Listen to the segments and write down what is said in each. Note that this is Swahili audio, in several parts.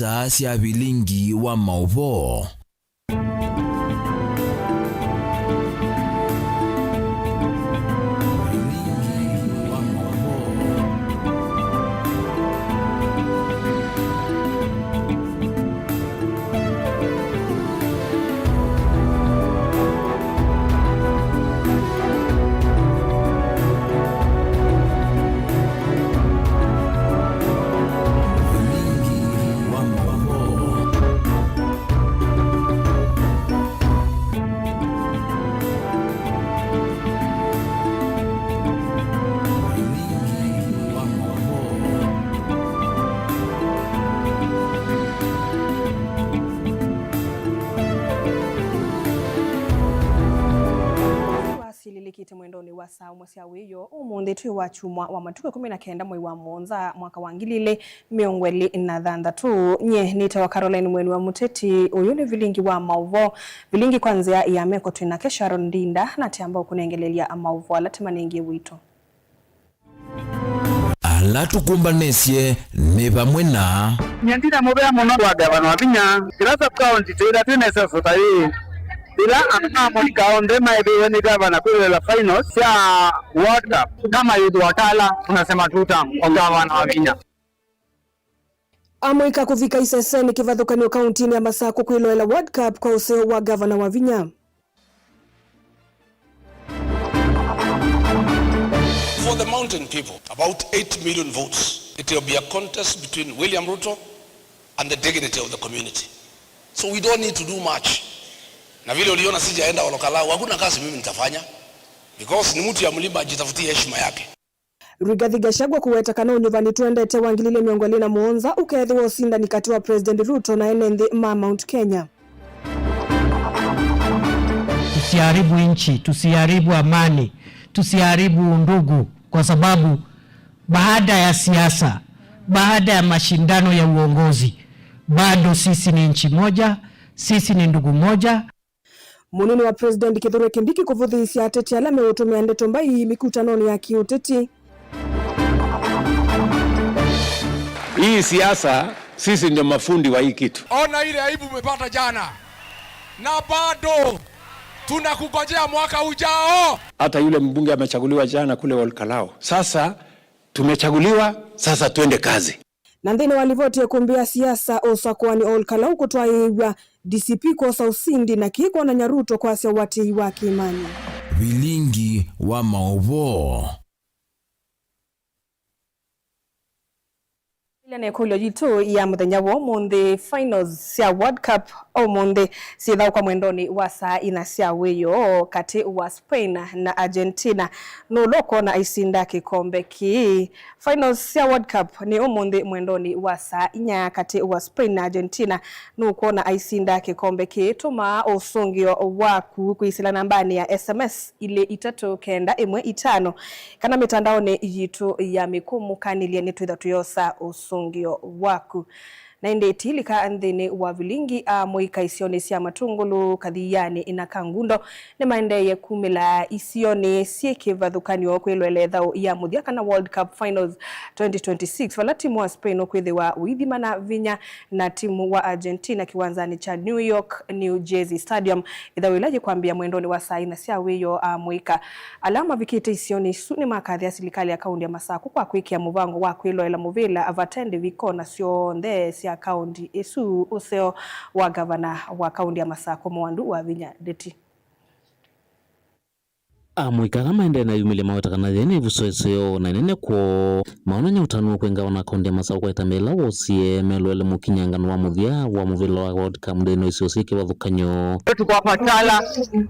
isaa cia vilingi wa mauvo. Kiti mwendoni wa saa mwasia wiyo umundi tui wa chumwa wa matuke 19 mwei wa monza mwaka wangilile miongweli na thandatu nye nita wa Caroline Mweni wa Muteti uyu ni vilingi wa mauvo vilingi kwanzia ya meko tuina Kesharo Ndinda na tiamba kunengelelia mauvo alatima nengie wito alatukumbanesye ne bamwe na nyandira mubea muno wa gavana wa Vinya kirasa county tuira tunesa sotai ila anamulika onde maibiwe ni gavana kule la finals ya World Cup kama yudu watala tunasema tutam o gavana wa Vinya amuika kuvika iseseni kivadhukanio kauntini ya Masako kuiloela World Cup kwa useo wa gavana wa Vinya. For the mountain people, about 8 million votes. It will be a contest between William Ruto and the dignity of the community. So we don't need to do much. Na vile uliona sijaenda Olokalau, hakuna kazi mimi nitafanya because ni mtu ya mlima ajitafutie heshima yake. Rigathi Gachagua kuweta kanoni vani tuendete wangilile miongweli na muonza ukethi wa usinda ni kati wa President Ruto na enendi Mount Kenya. Tusiharibu nchi, tusiharibu amani, tusiharibu ndugu kwa sababu baada ya siasa, baada ya mashindano ya uongozi, bado sisi ni nchi moja, sisi ni ndugu moja. Munini wa President Kithure Kindiki kuvudhisi ateti alame utumia ndeto mbai mikutanoni ya kiuteti. Hii siasa sisi ndio mafundi wa hii kitu. Ona ile aibu umepata jana. Na bado tunakungojea mwaka ujao. Hata yule mbunge amechaguliwa jana kule Olokalau. Sasa tumechaguliwa, sasa tuende kazi. Nandhini walivoti ya kumbia siasa osakwani Olokalau kutuaiwa DCP kosa usindi na kiko na Nyaruto kwa asia wati wa Kimani. Vilingi wa mauvo. Ilane kulio jitu ya muthenya wa umundi finals ya World Cup umundi sitha kwa mwendoni wa saa ina cia wiyo kati wa Spain na Argentina nuloko na isinda kikombe ki. Finals ya World Cup ni umundi mwendoni wa saa inya kati wa Spain na Argentina nuko na isinda kikombe ki tuma usungio waku kuisila nambani ya SMS ile 391 kana mitandaoni yitu ya mikumu kanilie ni twitha tuyosa usungio waku na indeti ilika andhini wa vilingi muika isioni siya matungulu kadhiyani inakangundo ni maendeye kumila isioni sieke vadhukani wa kwelwele dhao ya mudhiaka na World Cup Finals 2026 wala timu wa Spain ukwedhe wa Uidhima na Vinya na timu wa Argentina kiwanzani cha New York New Jersey Stadium idhawilaji kuambia mwendoni wa saa ina siya weyo muika alama vikite isioni suni makadhi ya silikali ya kaundi ya Masako kwa kuiki ya muvango wa kwelwele muvila avatende vikona sio nde siya kaundi esu useo wa gavana wa kaundi ya Masako Mwandu wa Vinya Deti. Amuika kama ende na yumile maweta kana yene vusoeseo na nene kwa maonanya utanu kwenga wana kaundi ya Masako kwa itamela wosie meluele mukinyangano wa mudhia wa muvila wa World Cup mdeno isiosiki wa dhukanyo. Tuko hapa Tala,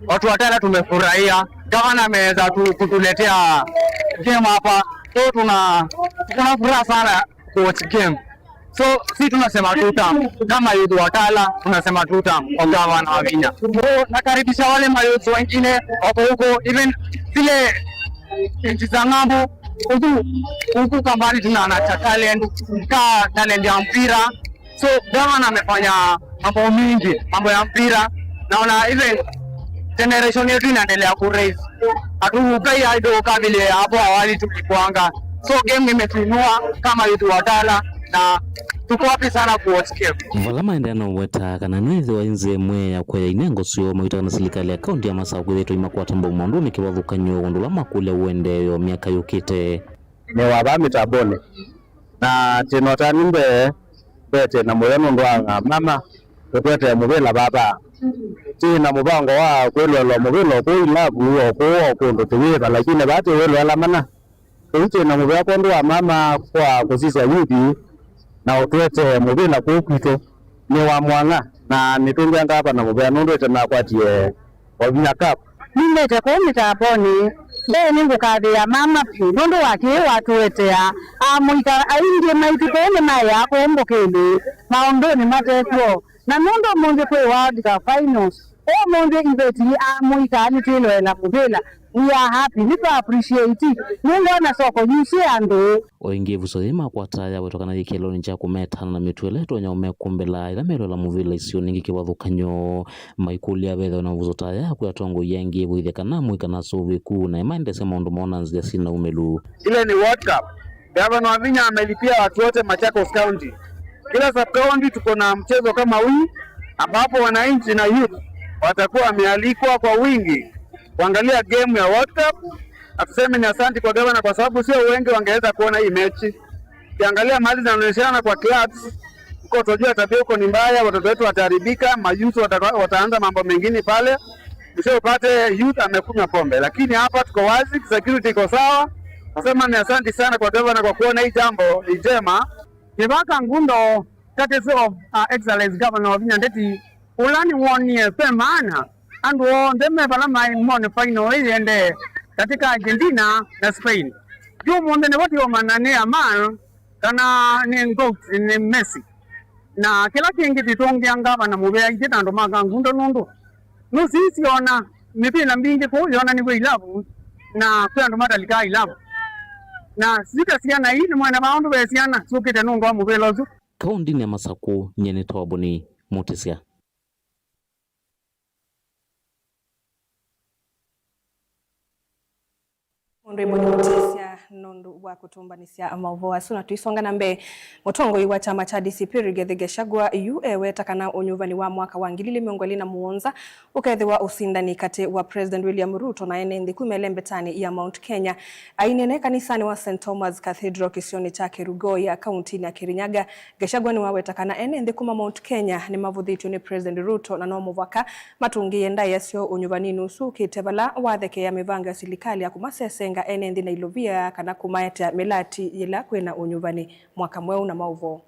watu wa Tala tumefurahia. Gavana ameweza kutuletea game hapa. So tuna furaha sana kuwatch game. So si tunasema tutam kama yudu watala tunasema tutam o gavana wa Vinya. So nakaribisha wale mayudu wengine wako huko even vile nchi za ngambo huku kambali tunanacha talent ya mpira. So gavana amefanya mambo mingi, mambo ya mpira. Naona even generation yetu inaendelea kuraise. Hatukai idol kama vile hapo awali tulikuanga. So game imetuinua kama yudu watala na tuko wapi sana kuwatch game. Vala maendano weta kana nithe wa inze mwe ya kwa inengo sio mawita na serikali ya kaunti ya Masako kwetho imakwata mbo mundu nikiwathukanyo gondula makule uende yo miaka yukite ni waba mitabone na tinota nimbe bete na moyo ndwanga mama kwete mubela baba tina mubango wa kwelo mubelo ko ilabu ko kondo tuweba lakini bate welo alamana kunje na mubya kondo wa mama kwa kusisa yupi na otwete mubela ko kwito ni wa mwanga na nitunga ngapa na mubya nondo tena kwatie wabinya kap nimete ko mitabone ni ngukadhi ya mama nondo wake watuetea amuika aingie maitutene maya ko mbokeni maondoni matetwo na nondo monde kwe World Cup finals o monde iveti amuika ni tilo na mubela we are happy nipa appreciate mungu na soko yusi ando oingi vusoima kwata ya wetokana ikelo nja kumetana na mitweleto nya umekumbela ila melo la muvila isio ningi kiwathukanyo maikuli ya betho na vuzota ya kwa tongo yengi buithekana muikana soviku na imande sema ndo maona nzia sina umelu ile ni World Cup. Gavana wa Vinya amelipia watu wote Machakos County. Kila sub county tuko na mchezo kama huu ambapo wananchi na youth watakuwa wamealikwa kwa wingi kuangalia game ya World Cup. Atuseme ni asante kwa gavana kwa sababu sio wengi wangeweza kuona hii mechi. Kiangalia mali zinaonyeshana kwa clubs, uko tunajua tabia huko ni mbaya, watoto wetu wataharibika, mayuth wataanza mambo mengine pale. Sio upate youth amekunywa pombe, lakini hapa tuko wazi, security iko sawa. Nasema ni asante sana kwa gavana kwa kuona hii jambo ni jema. Kibaka Ngundo that of excellence governor of Vinya Ndeti ulani woni pemana and ndeme bala mai mon final ile katika Argentina na Spain. Jumo ndene wati wa manane amal kana ni goat ni Messi. Na kila kingi titongia ngaba na mubea ijeta ndo maka Ngundo nondo. No sisi ona mipila mbingi ko yona ni we love na kwa ndo mata likai love. Na sita siana hii ni mwana maondo we siana sukite nungo wa mubelo zu. Kaundi ni Masako nyene tawaboni Mutisia. Honorable Mutisia nondu wa kutumbanisia amavoa suna tuisonga na mbe mutongo wa chama cha DCP Rigathi Gachagua wetakana unyuvani wa mwaka wa 2024 ukethiwa usindani kati wa President William Ruto na enendi kumelembetani ya Mount Kenya ainene kanisani wa St Thomas Cathedral kisioni cha Kerugoya kaunti ya Kirinyaga. Gachagua ni wetakana enendi kuma Mount Kenya ni mavuthitio ni President Ruto na no muvaka matungi yenda yasio unyuvani nusu kitebala watheke ya mivanga serikali ya kumasesenga enendi na ilovia kana kumaeta melati yela kwena unyuvani mwaka mweu na mauvo.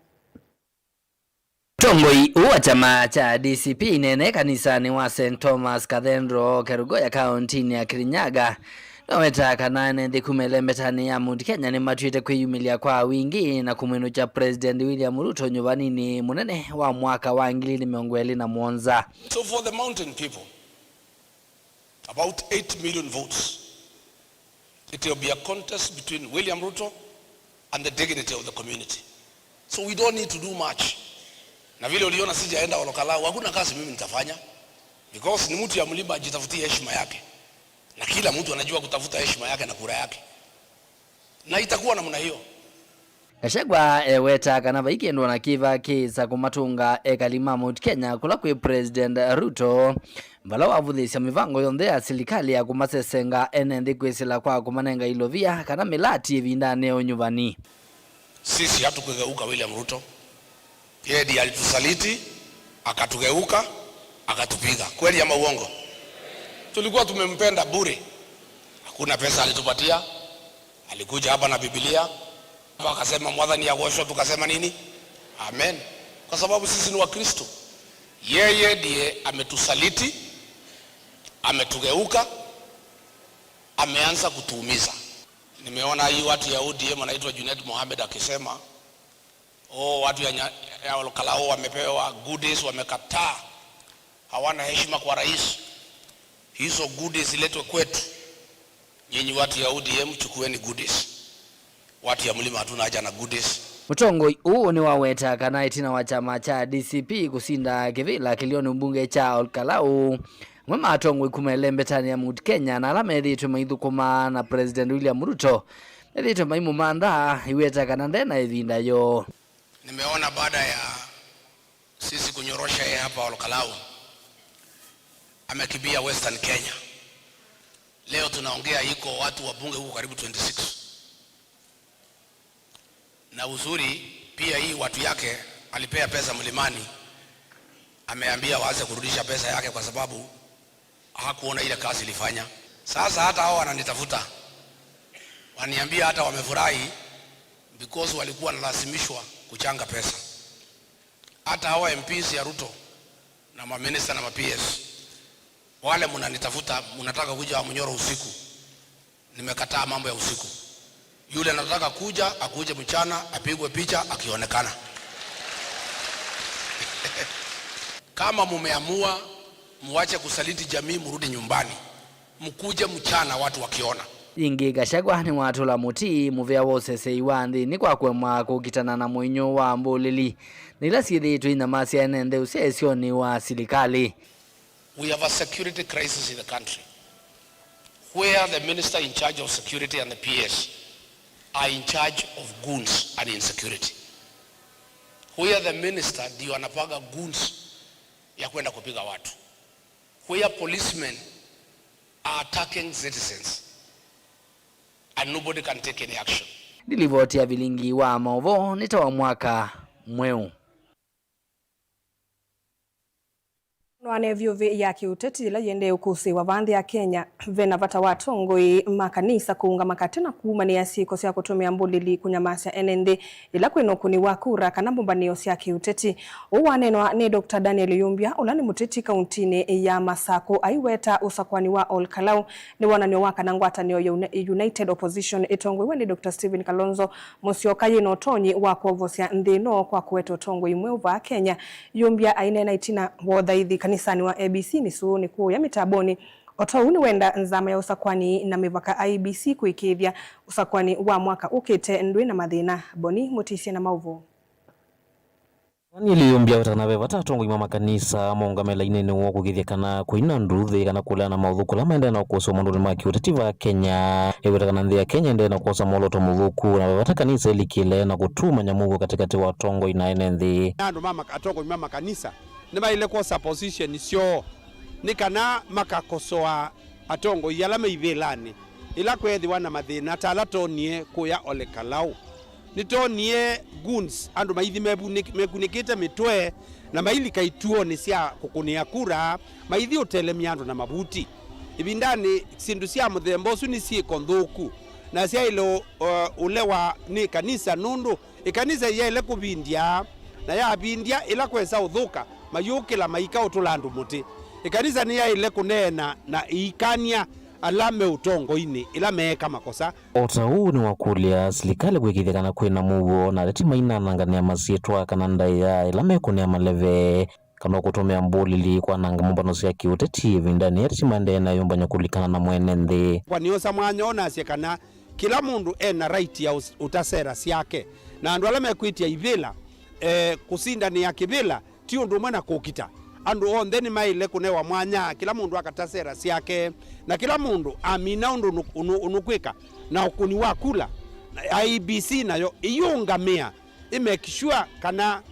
Tongoi uwa chama cha DCP nene kanisani wa St Thomas Cathedral Kerugoya kaunti ya Kirinyaga nawetaka nane ndi kumelembetani ya Mount Kenya ni matuite kwiyumilia kwa wingi na kumwinu cha President William Ruto nyuvani ni munene wa mwaka wa 2024. So for the mountain people, about 8 million votes, it will be a contest between William Ruto and the dignity of the community. So we don't need to do much. Na vile uliona sijaenda Olokalau, hakuna kazi mimi nitafanya. Because ni mtu ya mlima ajitafutie heshima yake. Na kila mtu anajua kutafuta heshima yake na kura yake. Na itakuwa namna hiyo. Gachagua weta kana baiki ndo na kiva kisa kumatunga ekalima Mount Kenya kula kwe President Ruto mbala wavuthisia mivango yonde ya serikali ya kumasesenga enendi kwesela kwa kumanenga ilovia kana melati vindane onyuvani. Sisi hatukugeuka William Ruto. Yeye ndiye alitusaliti, akatugeuka, akatupiga. Kweli ama uongo? Tulikuwa tumempenda bure. Hakuna pesa alitupatia. Alikuja hapa na Biblia. Akasema mwadhani ya kuoshwa, tukasema nini? Amen. Kwa sababu sisi ni Wakristo. Yeye ndiye ametusaliti, ametugeuka, ameanza kutuumiza. Nimeona hii watu ya ODM anaitwa Junet Mohamed akisema watu ya Olokalau wamepewa goodies, wamekataa, hawana heshima kwa rais. Hizo goodies ziletwe kwetu. Nyinyi watu ya ODM chukueni goodies. Watu ya mlima hatuna haja na goodies. Mutongo huu ni waweta kana itina wa chama cha DCP kusinda kivila kilioni mbunge cha Olokalau. Mwema atongo kumelembetani ya Mount Kenya na alama edhitu maithukuma na President William Ruto. Edhitu maimu manda iweta kana ndena edhinda yo. Nimeona baada ya sisi kunyorosha yeye hapa Olkalau, amekimbia Western Kenya. Leo tunaongea iko watu wa bunge huko karibu 26. Na uzuri pia hii watu yake alipea pesa Mlimani, ameambia waanze kurudisha pesa yake kwa sababu hakuona ile kazi ilifanya. Sasa hata hao wananitafuta, waniambia hata wamefurahi because walikuwa wanalazimishwa kuchanga pesa. Hata hao MPs ya Ruto na maminister na PS wale mnanitafuta, mnataka kuja Munyoro usiku. Nimekataa mambo ya usiku. Yule anataka kuja, akuje mchana, apigwe picha akionekana. Kama mumeamua muache kusaliti jamii, mrudi nyumbani, mkuje mchana watu wakiona. Ingi Gachagua ni watu la muti muvea wose seiwandi ni kwa kwema kukitana na mwinyo wa Mbulili nila siritu ina masi ya nende usesio ni wa silikali. We have a security crisis in the country where the minister in charge of security and the PS are in charge of goons and insecurity. Where the minister ndio anapaga goons ya kwenda kupiga watu. Where policemen are attacking citizens and nobody can take any action. Nilivotia vilingi wa maovo nitawa mwaka mweu. Nwane vyuvi ya kiuteti la yende ukusi wa vandhi ya Kenya vena vata watongoi makanisa kuunga makatena kuumani ya siko siya kutumia Mbulili kunyamasya NND ila kweno kuni wakura kanambumbanio siya kiuteti. Uwanenwa ni Dr. Daniel Yumbia ulani muteti kauntini ya Masako aiweta usakwani wa Olkalau ni wananyo waka na ngwatanio ya United Opposition itongoi wani Dr. Stephen Kalonzo Musyoka yino tonyi wako vosya ndino kwa kuweto tongoi mweuva Kenya. Yumbia aine na itina wadhaidhi kanisani wa ABC ni suuni kuu ya mitaboni otauni wenda nzama ya usakwani na mivaka IBC kuikithia usakwani wa mwaka ukite ndwi na mathina boni mutisia na mauvu. Daniel Yumbia watanave watatongo ima makanisa maungamela inene uwa kukithia kana kuina nduthi kana kula na maudhuku lama ende na ukosa mwandoni maki utativa Kenya eweta kana ndhia Kenya ende na ukosa mwoloto mudhuku na wata kanisa ilikile na kutuma nyamugu katikati wa tongo ina enenthi nando mama atongo ima makanisa nema ile kosa position sio nikana makakosoa atongo yalame ivelani ila kwethi wana mathina tala tonie kuya Olkalau nitonie goons andu maithi mekunikite mitwe na maili kaituo ni sia kukunia kura maithi utelemia andu na mabuti ibindani sindu sia muthembo su ni siiko nthuku na sia ilo ulewa ni kanisa nundu ikanisa ile kubindia na ya bindia ila kwesa uthuka mayukila maika utulandu muti ikanisa ni ya ile kunena na ikania alame utongo ini ila meeka makosa ota huu ni wakulia silikali kuikithia kana kwina mugo na retima inanangania masietwa kana ndaya ila mekunea maleve kana kutumia Mbulili kwa nanga mumbano siya kiuteti vindani retima ndena yomba nyakulikana na mwene nthi kwa niosa mwanyona siya kana kila mundu ena right ya utasera siyake na andu alame kuitia ivila kusinda ni ya kivila tiyo ndu mwena kukita andu onthe ni maile kunewa mwanya kila mundu akatasera siake na kila mundu amina undu unukwika na ukuni wa kula na IBC nayo iyungamia imekishua kana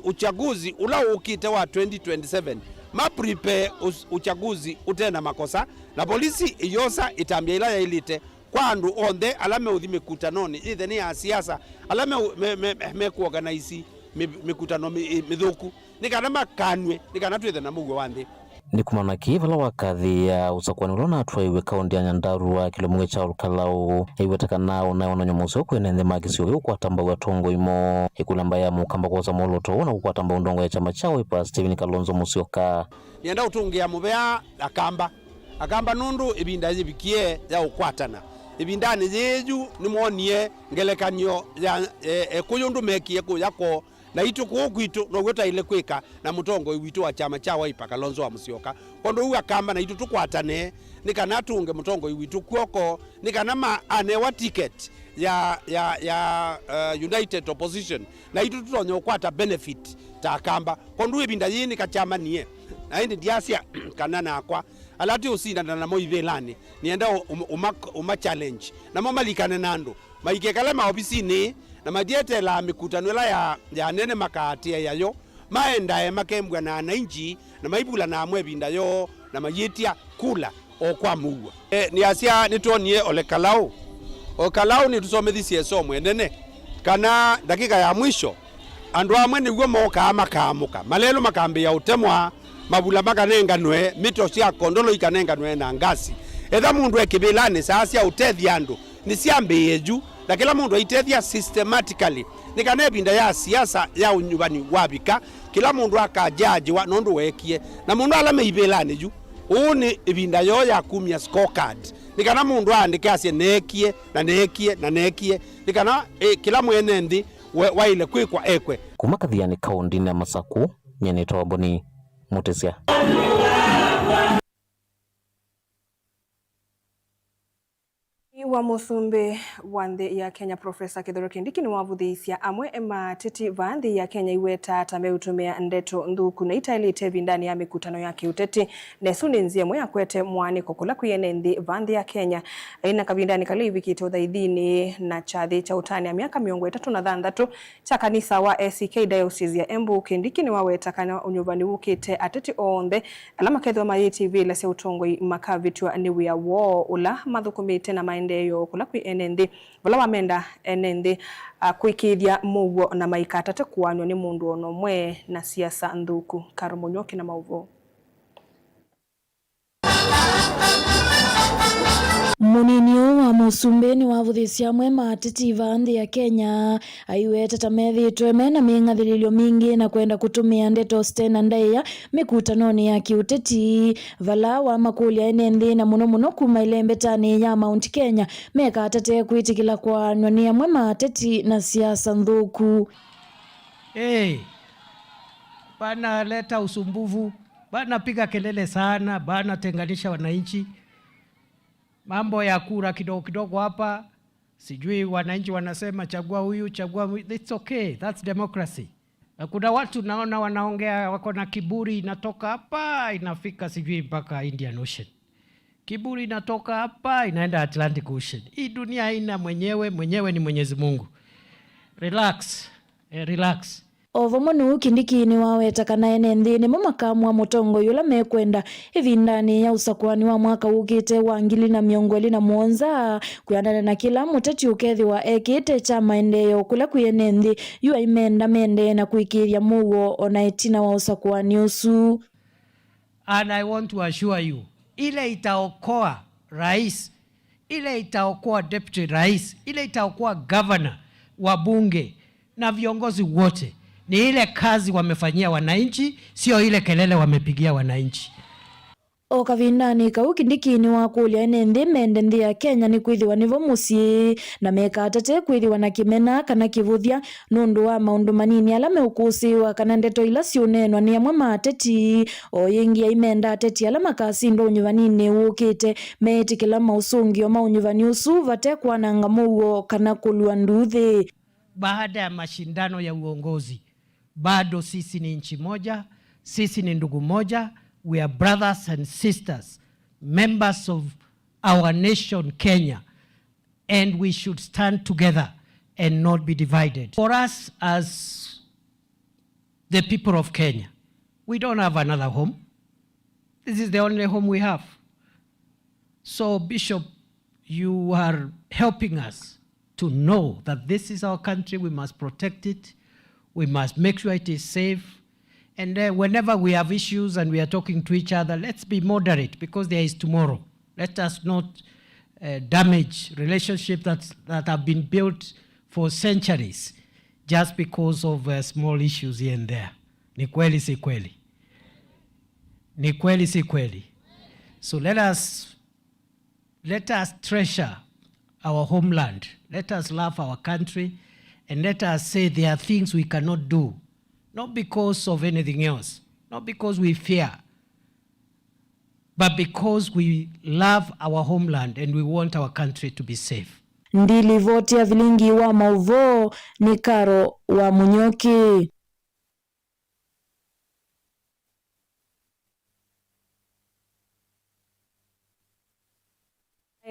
uchaguzi ula ukite wa 2027 mapripe uchaguzi utena makosa na polisi iyosa itambia ila ya ilite kwa andu onthe alame uthi mikutanoni ithe ni ya siasa alame mekuorganize mikutano mithuku nikana makanwe nikana twethe na mugwe wanthi ni kumana kivala wakathi ya usakwani ulona atwa iwe kaundi ya Nyandarua kilomwe cha Olkalau iweteka nao na onanyo muso kwenende makisio yukwatamba watongo imo ikulamba ya mukamba kwa samoloto na kukwatamba undongo ya chama chao ipa Stephen Kalonzo Musyoka nienda utungia mubea akamba nundu ibinda yibikie ya ukwatana ibindani yeju nimuonie ngelekanyo ya kuyundu mekie kuyako na itu kuokwitu no gweta ile kwika na mutongo witu wa chama cha Wiper Kalonzo wa Musyoka kondo uwa kamba na itu tukwatane nikana tunge mutongo witu kuoko nikana ma anewa ticket ya United Opposition na itu tutonyo kwata benefit ta kamba kondo ibinda yini ka chama nie na hindi diasia kanana akwa alati usinda na moivelani nienda uma challenge na mama likane nando maike kala ma ofisini na madiete la mikutano ya nene makatia yayo maenda makembwa na wananchi na maibula na amwebinda yo na mayitia kula okwa muwa ni asia nitonie Ole Kalau ni tusomethie somwe nene kana dakika ya mwisho andu amwe niguo moka makamuka malelo makambi ya utemwa mabula makanenganwe mito cia kondolo ikanenganwe na ngasi etha mundu ekibilani sasa utethia andu ni ciambiye ju na kila mundu aitethia systematically nikanebinda ya siasa ya unyubani wabika kila mundu akajaji wa nondu wekie na mundu ala meibilani ju uni ibinda yo ya kumia scorecard nikana mundu andike asie nekie na nekie nikana kila mwene ndi waile kwikwa ekwe kuma kathiani kaundi na Masaku nyenetwa Boni Mutesia. Wa musumbe wa nthi ya Kenya Profesa Kithure Kindiki ni wavuthisia amwe mateti va nthi ya Kenya iweta tameutumia ndeto nthuku na itailite vindani ya mikutano ya kiuteti nesuni nzie mwe akwete mwaniko kula kuyene nthi va nthi ya Kenya ina kavindani kali wikite uthaithini na chathi cha utani ya miaka 36 cha kanisa wa ACK Diocese ya Embu. Kindiki ni waweta kana unyuvani wukite ateti onthe alama kethwa ma TV la se utongoi makavitwa ni wia wo ula mathukumite na maende yo kula kwi enende vala wamenda enende kuikithia mugo na maikata kuanywa ni mundu ono mwe na siasa nthuku. Karumunyoki na mauvo. Muninio wa musumbe ni wavuthisia mwe mateti va nthi ya Kenya aiwete tamethitwe mena mingathililio mingi na kwenda kutumia ndeto stena ndaiya mikutanoni ya kiuteti vala wa makulia ene nthi na muno kuma ilembetani ya Mount Kenya meka atate kwitikila kwa nyonia mwe mateti na siasa nthuku. Bana leta usumbufu, bana piga kelele sana, bana tenganisha wananchi. Mambo ya kura kidogo hapa, sijui wananchi wanasema chagua huyu, chagua huyu. It's okay, that's democracy. Kuna watu naona wanaongea wako na kiburi, inatoka hapa inafika sijui mpaka Indian Ocean. Kiburi inatoka hapa inaenda Atlantic Ocean. Hii dunia haina mwenyewe ni Mwenyezi Mungu. Relax. Ovomonu Kindiki ni waweta kana ene nthini mo makamu wa mutongo yula mekwenda ivindani ya usakwani wa mwaka ukite wa 2017 kuyandana na kila muteti ukethi wa ekite cha maendeleo kula kuyene nthi yu imenda mende na kuikiria mugo ona itina wa usakwani usu. And I want to assure you, ile itaokoa rais, ile itaokoa deputy rais, ile itaokoa governor, wabunge na viongozi wote ni ile kazi wamefanyia wananchi, sio ile kelele wamepigia wananchi. Okavindani kau Kindiki ni wakulia ene nthi mende nthi ya Kenya ni kwithiwa nivo musii na meka atate kwithiwa na kimena kana kivuthia nundu wa maundu manini ala meukusiwa kana ndeto ila siunenwa ni amwe mateti o yingi ya imenda ateti ala makasindo unyuvanini ukite meetikila mausungio maunyuvani usu vatekwa na ngamuo kana kulua nduthi. Baada ya mashindano ya uongozi bado sisi ni nchi moja, sisi ni ndugu moja. We are brothers and sisters, members of our nation Kenya, and we should stand together and not be divided. For us as the people of Kenya, we don't have another home. This is the only home we have. So Bishop, you are helping us to know that this is our country, we must protect it, we must make sure it is safe. And whenever we have issues and we are talking to each other, let's be moderate because there is tomorrow. Let us not damage relationships that have been built for centuries just because of small issues here and there. Ni kweli si kweli? Ni kweli si kweli? So let us treasure our homeland. Let us love our country and let us say there are things we cannot do. Not because of anything else, not because we fear, but because we love our homeland and we want our country to be safe. Ndili voti ya vilingi wa mauvo ni Karo wa Munyoki.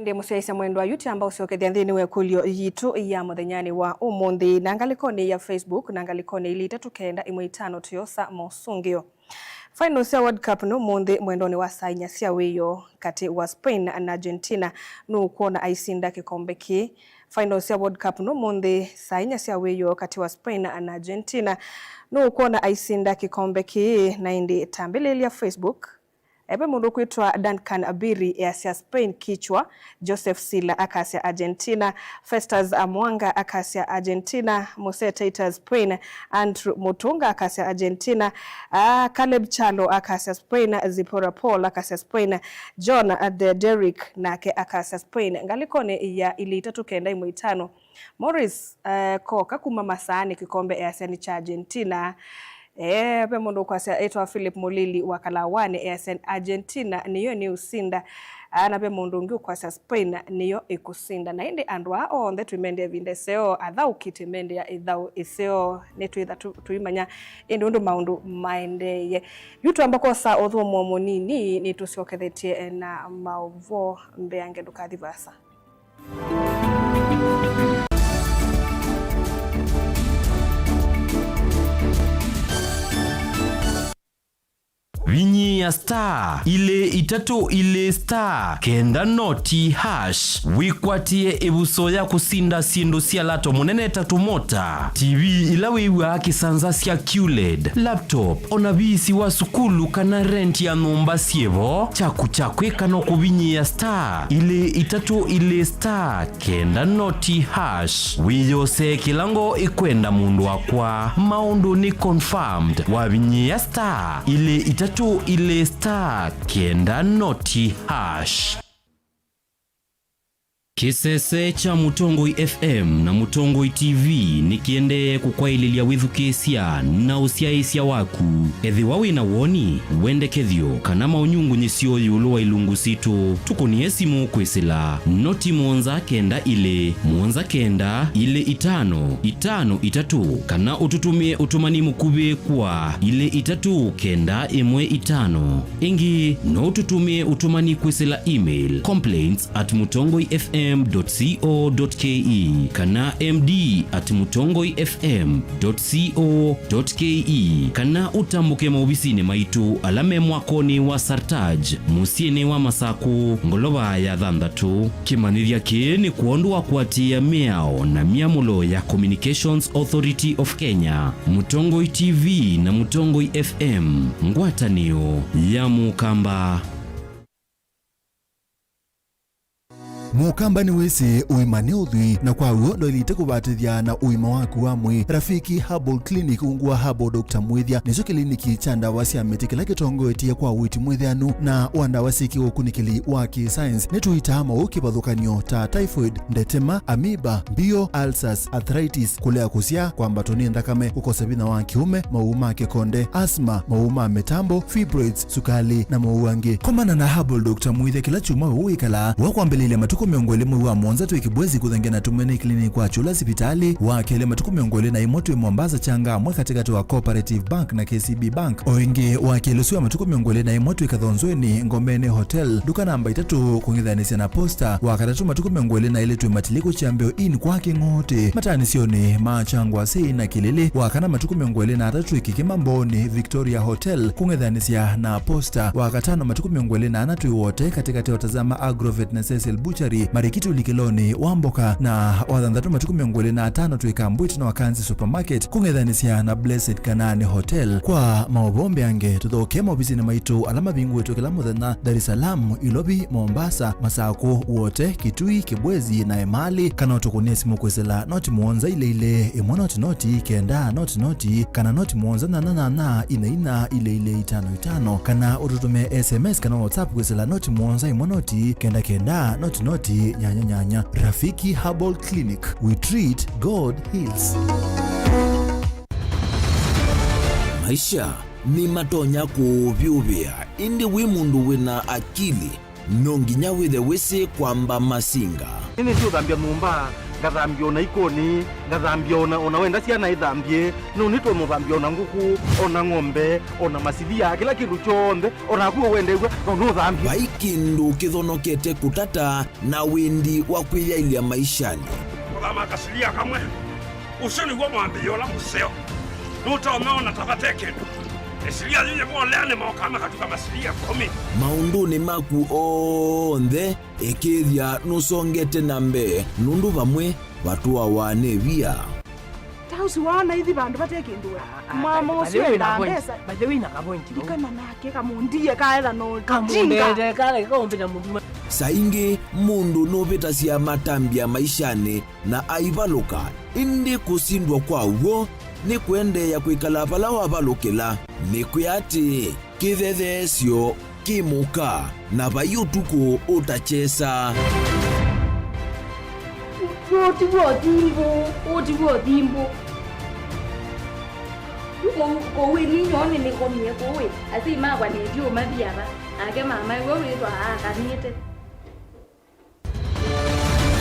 Ndi musiaisa mwendo wa yuti ambao usiokethia nthini wekulio yitu ya muthenyani wa umuthi na ngalikoni ya Facebook na ngalikoni ili 395 tuyosa mosungio. Finals ya World Cup no umuthi mwendoni wa saa 4 cia wiyo kati wa Spain na Argentina no kuona aisinda kikombe ki. Finals ya World Cup no umuthi saa 4 cia wiyo kati wa Spain na Argentina no kuona aisinda kikombe ki na indi tambili ya Facebook. Ebe mundu kwitwa Duncan Abiri ya Spain kichwa, Joseph Sila akasia Argentina, Festus Amwanga akasia Argentina, Mose Taita Spain, Andrew Mutunga akasia Argentina, Caleb Chalo akasia Spain, Zipora Paul akasia Spain, John Derrick nake akasia Spain. Ngalikone ya ili 395 Morris Koka kuma masani kikombe ya Asia cha Argentina. Pe mundu kwa etwa Philip Mulili wa Kalawane ASN Argentina niyo ni usinda na pe mundu ngi kwa Spain niyo ikusinda na indi andwa on the mende vindeseo athau kitimende ya ithau iseo netu itha tuimanya indi undu maundu maendeye yutu ambako sa otho momonini ni tusiokethetie na mauvo mbeange dukathivasa. Vinyi ya star ile itatu ile star kenda noti hash wikwatie ebuso ya kusinda sindu sia lato munene tatu mota TV ilawiwa kisanza sia QLED laptop onabisi wa sukulu kana rent ya nomba sievo chaku kano kubinyi ya star ile itatu ile star kenda noti hash wiyose kilango ikwenda mundu wakwa maundu ni confirmed wabinyi ya star ile itatu ile star kenda noti hash. Kisese cha Mutongoi FM na Mutongoi TV nikiende kukwaililia withukesia na usiaisia waku ethi wawi na woni wende kethio kana maunyungu nisio yulu wa ilungu situ tukuni esimu kwesila noti mwonza kenda ile itano itatu kana ututumie utumani mukube kwa ile itatu kenda imwe itano ingi no ututumie utumani kwesila email complaints@mutongoifm.co.ke kana md@mutongoifm.co.ke kana utambuke maubisini maitu alame mwakoni wa Sartaj musiene wa Masaku ngoloba ya Thandatu kimanithia ki ni kuondwa kwatia miao na miamulo ya Communications Authority of Kenya Mutongoi TV na Mutongoi FM ngwatanio ya Mukamba. Mukamba ni wese uimane udhui na kwa uo ndo ilite kubatithia na uima waku wa mwi Rafiki Herbal Clinic ungua Herbal Dr. Mwithia nizo kliniki chanda wasi amete kila kitongo etia kwa witi mwithianu na wanda wasiki ukunikili waki science netu itama ukibadhukanio ta typhoid, ndetema, amoeba, bio, ulcers, arthritis, kulea kusia kwa mbatoni ndakame ukosabina wa kiume, mauma kekonde, asma, mauma metambo, fibroids, sukali na mauange. Komana na Herbal Dr. Mwithia kila chuma uikala wakwa mbelile matuko miongole mwe wa Mwanza tu ikibwezi kuthengena tumene kliniki kwa chula sipitali wakele matuko miongole na imoto Mombasa changa mwe katikati wa Cooperative Bank na KCB Bank oinge wakele suwa matuko miongole na imoto ikathonzweni Ngomene Hotel duka namba 3 kungithanisia na posta wakatatu matuko miongole na ile tu matiliko chambeo in kwa kingote matani sione machangwa sei na kilele wakana matuko miongole na 3 ikikimamboni Victoria Hotel kungithanisia na posta wakatano matuko miongole na anatu wote katikati watazama Agrovet na Cecil Butchery Marikitu Likiloni Wamboka na wathandatu matuku miongole na 5 tuikambwiti na Wakanzi Supermarket kungithanisia na Blessed Kanani Hotel kwa maobombe ange tuthoke mobisi na maitu alama bingu wetu kila muthenya Dar es Salaam, Ilobi, Mombasa, Masako wote Kitui, Kibwezi na Emali kana utukunie simu kwesela noti muonza ile imwe noti kenda noti kana noti muonza na ina ile 55 kana ututume SMS kana WhatsApp kwesela noti muonza imwe noti kenda noti nyanya. Rafiki Herbal Clinic, we treat, God heals. Maisha ni matonya kuvyuvia indi wimundu wina akili nonginya withe wisi kwamba masinga nini tu gambia mumba ngathambia ona ikoni ngathambia ona wenda ciana ithambie no nitwe muthambia ona nguku ona ng'ombe ona macithia kila kindu chonthe ona kuo wendegwe no thambia vaikindu kithonokete kutata na windi wa kwiyailia maishani kuthama kasilia kamwe ucio niguo mwambio ola museo nutaomeona tabate kindu esilia yinye bolene mokama katuka masilia 10 maunduni maku onthe ikithia nusongete nambe nundu vamwe watu wane via tausi wana ithi bandu batekindu mama ucio na pesa bathewi na kapointi dikana nake kamundie kaela no kamundete kale kaombina mundu saingi mundu novitasia matambia maishani na aivaluka indi kusindwa kwauo ni kuendeea kwikala vala wavalukila ni kwiati kithethesyo kimuka na vayutuku utachesa otivothimbo kowi ninyone nikomie kowi asi magwa nedio mathiava ake mama we witwa akanite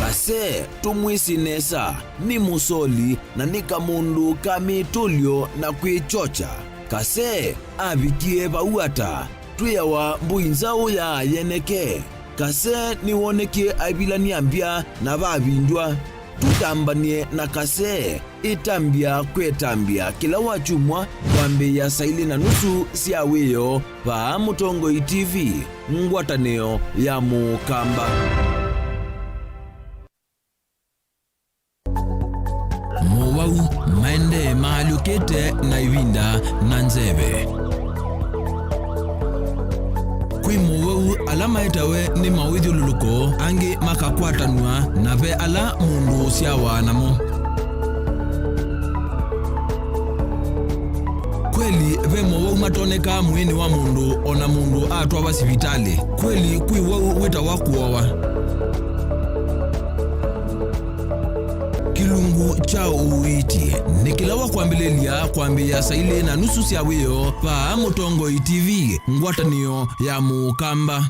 kase tumwisinesa ni musoli na ni kamundu kamitulyo na kwichocha kase avikie vauata twiyawa mbuinzau ya yeneke kase niwonekie avilania mbya na vavindwa tutambanie na kase itambia kwetambia kila wachumwa kwambiya saili na nusu syawiyo va Mutongoi TV ngwatanio ya Mukamba. Mowau maende mahalukete na ivinda na nzeve kwi mowau ala maetawe ni mawithiululuko angi makakwatanwa na ve ala mundu syawa namo kweli ve mowau matoneka mwini wa mundu ona mundu atwa sivitali kweli kwi wau wita wa kuowa kilungu cha uiti nikilawa kwambilelia kwambia saile na nusu syawiyo pa Mutongoi TV ngwatanio ya Mukamba.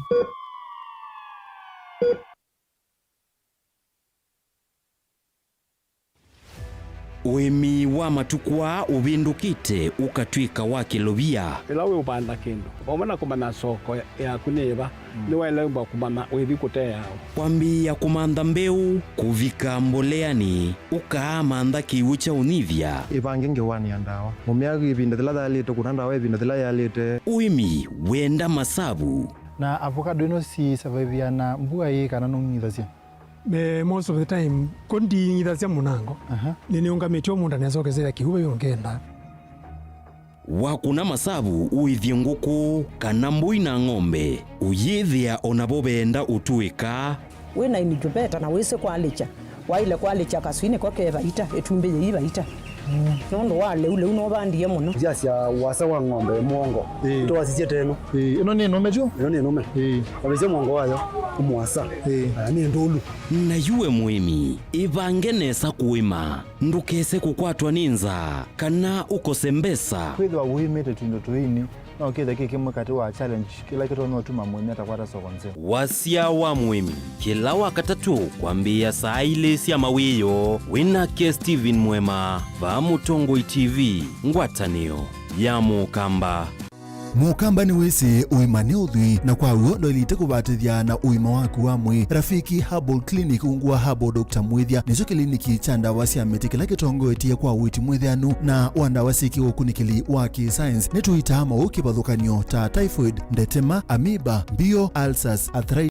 Wemi wa matukwa uvindukite ukatwika wa kilovia ila we upanda kindu omana kumana soko ya kuneva ni waelemba kumana wethi kutea kwambia kumanda mbeu kuvika mboleani ukaamanda kiwu cha univya ivange ngewani ya ndawa mumiagu ivinda thila thalite kunanda we ivinda thila yalite uimi wenda masabu na avocado ino si survive na mbua hii kana nungithasya most of the time kondi ngithasya munango nini ungametyo munda nezokezera kihuba yongenda wakuna masabu uithie nguku kana mbui na ng'ombe uyithia onabo benda utuika wina inijubeta na wese kwalicha waile kwalicha kaswine kwake vaita etumbe yivaita nondo wale ule unobandie muno jasi ya wasa wa ng'ombe mwongo to wasije teno ino ni nome jo ino ni nome wabeze mwongo wayo kumwasa ni ndulu na yuwe muimi ivange nesa kuima ndukese kukwatwa ninza kana ukosembesa kwithwa uimite tundo tuini na ukitha kikimwe kati wa challenge kila kitu no tuma muimi atakwata soko nze wasia wa muimi kila wakatatu kwambia saa ile sia mawiyo winake Steven Mwema va Mutongoi TV ngwatanio ya Mukamba. Mukamba ni wese uimane uthui na kwa uo ndoilite kubatithia na uima waku wa mwi Rafiki Herbal Clinic ungua Herbal Dr. Mwithia nicho kliniki cha ndawa cia miti kila kitongoetie kwa witi mwithianu na wandawa siki ukunikili wa ki-science nituita mau kivathukanio ta typhoid, ndetema, amoeba, bio, ulcers, arthritis